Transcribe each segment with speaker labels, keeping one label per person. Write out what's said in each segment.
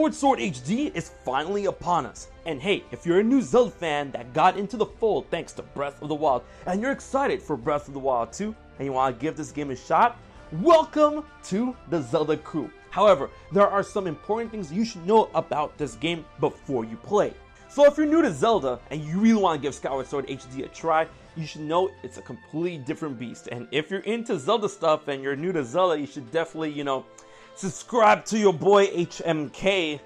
Speaker 1: Skyward Sword HD is finally upon us. And hey, if you're a new Zelda fan that got into the fold thanks to Breath of the Wild, and you're excited for Breath of the Wild 2, and you want to give this game a shot, welcome to the Zelda crew. However, there are some important things you should know about this game before you play. So if you're new to Zelda and you really want to give Skyward Sword HD a try, you should know it's a completely different beast. And if you're into Zelda stuff and you're new to Zelda, you should definitely, subscribe to your boy HMK,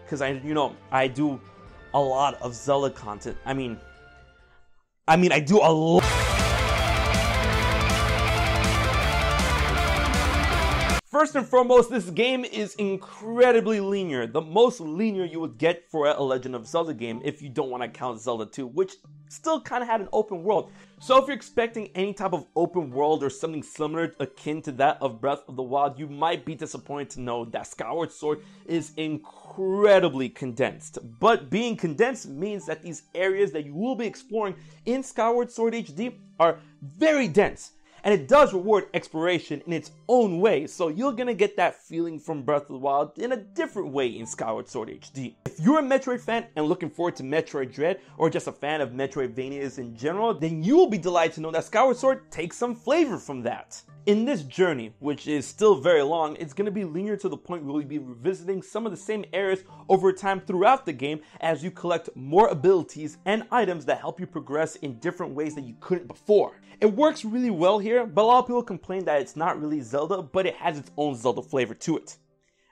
Speaker 1: because I do a lot of Zelda content. I mean I do a lot. First and foremost, this game is incredibly linear. The most linear you would get for a Legend of Zelda game if you don't want to count Zelda 2, which still kind of had an open world. So if you're expecting any type of open world or something similar akin to that of Breath of the Wild, you might be disappointed to know that Skyward Sword is incredibly condensed. But being condensed means that these areas that you will be exploring in Skyward Sword HD are very dense. And it does reward exploration in its own way, so you're gonna get that feeling from Breath of the Wild in a different way in Skyward Sword HD. If you're a Metroid fan and looking forward to Metroid Dread, or just a fan of Metroidvanias in general, then you will be delighted to know that Skyward Sword takes some flavor from that. In this journey, which is still very long, it's going to be linear to the point where we'll be revisiting some of the same areas over time throughout the game as you collect more abilities and items that help you progress in different ways that you couldn't before. It works really well here, but a lot of people complain that it's not really Zelda, but it has its own Zelda flavor to it.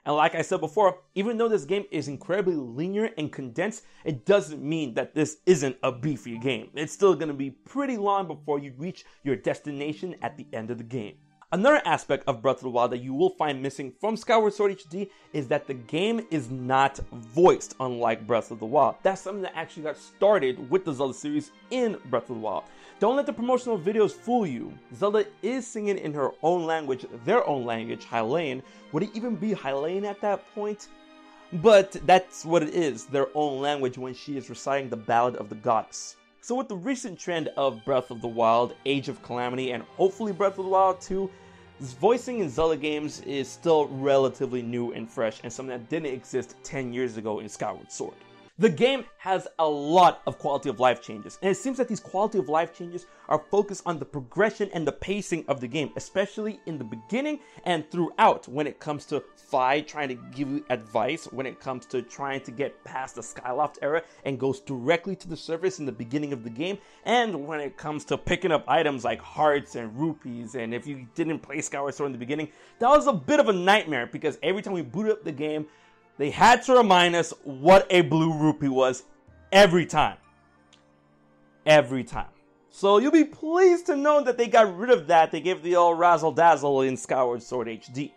Speaker 1: And like I said before, even though this game is incredibly linear and condensed, it doesn't mean that this isn't a beefy game. It's still going to be pretty long before you reach your destination at the end of the game. Another aspect of Breath of the Wild that you will find missing from Skyward Sword HD is that the game is not voiced, unlike Breath of the Wild. That's something that actually got started with the Zelda series in Breath of the Wild. Don't let the promotional videos fool you. Zelda is singing in her own language, their own language, Hylian. Would it even be Hylian at that point? But that's what it is, their own language when she is reciting the Ballad of the Goddess. So with the recent trend of Breath of the Wild, Age of Calamity, and hopefully Breath of the Wild 2, voicing in Zelda games is still relatively new and fresh, and something that didn't exist 10 years ago in Skyward Sword. The game has a lot of quality of life changes, and it seems that these quality of life changes are focused on the progression and the pacing of the game, especially in the beginning and throughout when it comes to Fi trying to give you advice, when it comes to trying to get past the Skyloft era and goes directly to the surface in the beginning of the game, and when it comes to picking up items like hearts and rupees. And if you didn't play Skyward Sword in the beginning, that was a bit of a nightmare because every time we booted up the game, they had to remind us what a blue rupee was every time. Every time. So you'll be pleased to know that they got rid of that. They gave the old razzle dazzle in Skyward Sword HD.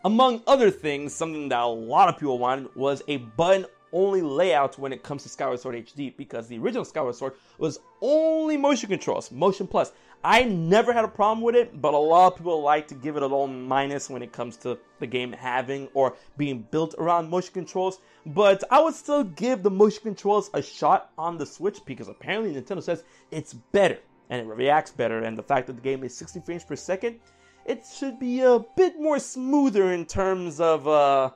Speaker 1: Among other things, something that a lot of people wanted was a button-only layout when it comes to Skyward Sword HD, because the original Skyward Sword was only motion controls, motion plus. I never had a problem with it, but a lot of people like to give it a little minus when it comes to the game having or being built around motion controls. But I would still give the motion controls a shot on the Switch because apparently Nintendo says it's better and it reacts better, and the fact that the game is 60 frames per second, it should be a bit more smoother in terms of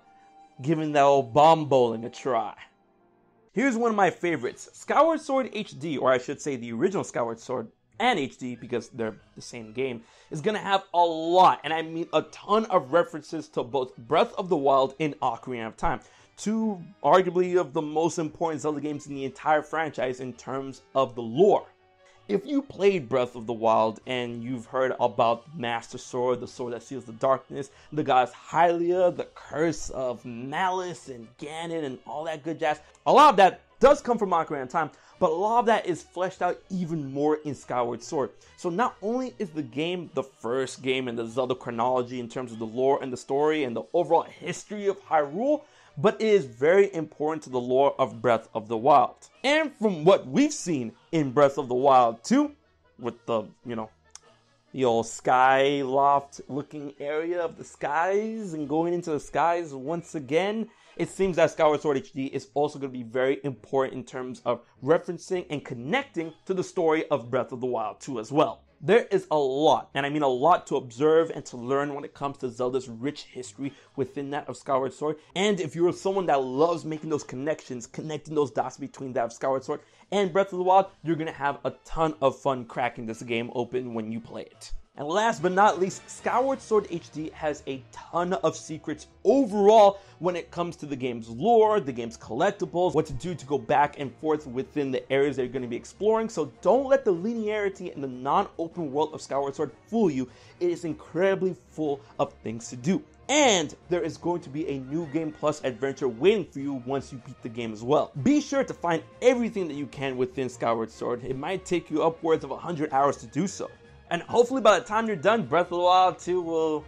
Speaker 1: giving that old bomb bowling a try. Here's one of my favorites. Skyward Sword HD, or I should say the original Skyward Sword and HD, because they're the same game, is going to have a lot, and I mean a ton of references to both Breath of the Wild and Ocarina of Time, two arguably of the most important Zelda games in the entire franchise in terms of the lore. If you played Breath of the Wild and you've heard about Master Sword, the sword that seals the darkness, the goddess Hylia, the curse of Malice and Ganon and all that good jazz, a lot of that does come from Ocarina of Time, but a lot of that is fleshed out even more in Skyward Sword. So not only is the game the first game in the Zelda chronology in terms of the lore and the story and the overall history of Hyrule, but it is very important to the lore of Breath of the Wild. And from what we've seen in Breath of the Wild 2, with the old Skyloft looking area of the skies and going into the skies once again, it seems that Skyward Sword HD is also going to be very important in terms of referencing and connecting to the story of Breath of the Wild 2 as well. There is a lot, and I mean a lot, to observe and to learn when it comes to Zelda's rich history within that of Skyward Sword. And if you're someone that loves making those connections, connecting those dots between that of Skyward Sword and Breath of the Wild, you're going to have a ton of fun cracking this game open when you play it. And last but not least, Skyward Sword HD has a ton of secrets overall when it comes to the game's lore, the game's collectibles, what to do to go back and forth within the areas that you're going to be exploring. So don't let the linearity and the non-open world of Skyward Sword fool you. It is incredibly full of things to do. And there is going to be a new Game Plus adventure waiting for you once you beat the game as well. Be sure to find everything that you can within Skyward Sword. It might take you upwards of 100 hours to do so. And hopefully by the time you're done, Breath of the Wild 2 will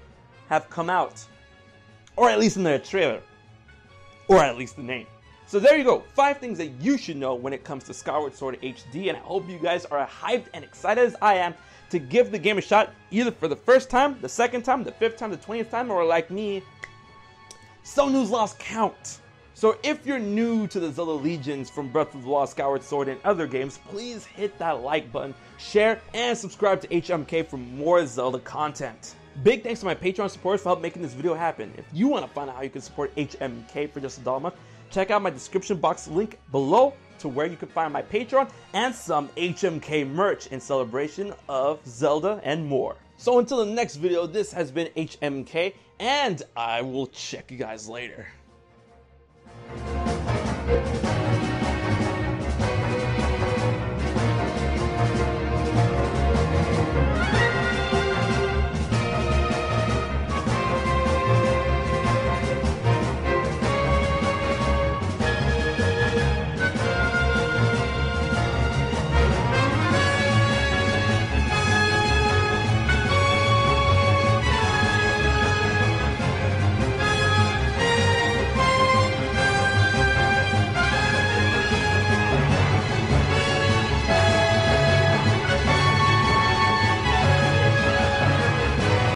Speaker 1: have come out. Or at least in the trailer. Or at least the name. So there you go, 5 things that you should know when it comes to Skyward Sword HD, and I hope you guys are hyped and excited as I am to give the game a shot, either for the first time, the second time, the 5th time, the 20th time, or like me, some news lost count. So if you're new to the Zelda Legions from Breath of the Wild, Skyward Sword, and other games, please hit that like button, share, and subscribe to HMK for more Zelda content. Big thanks to my Patreon supporters for helping making this video happen. If you want to find out how you can support HMK for just $1 a month, check out my description box link below to where you can find my Patreon and some HMK merch in celebration of Zelda and more. So until the next video, this has been HMK, and I will check you guys later.